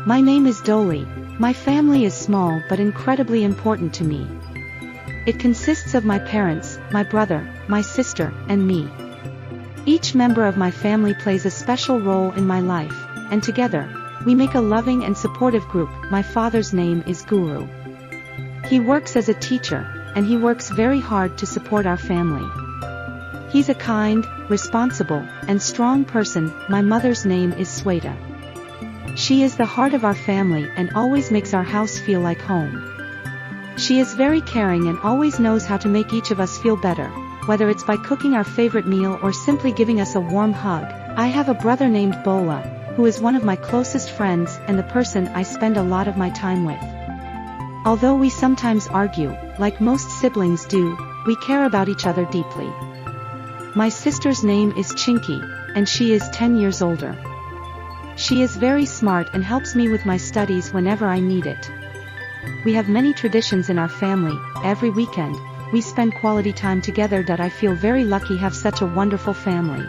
My name is Dolly. My family is small but incredibly important to me. It consists of my parents, my brother, my sister, and me. Each member of my family plays a special role in my life, and together, we make a loving and supportive group. My father's name is Guru. He works as a teacher, and he works very hard to support our family. He's a kind, responsible, and strong person. My mother's name is Sweta. She is the heart of our family and always makes our house feel like home. She is very caring and always knows how to make each of us feel better, whether it's by cooking our favorite meal or simply giving us a warm hug. I have a brother named Bola, who is one of my closest friends and the person I spend a lot of my time with. Although we sometimes argue, like most siblings do, we care about each other deeply. My sister's name is Chinky, and she is 10 years older. She is very smart and helps me with my studies whenever I need it. We have many traditions in our family. Every weekend, we spend quality time together. I feel very lucky to have such a wonderful family.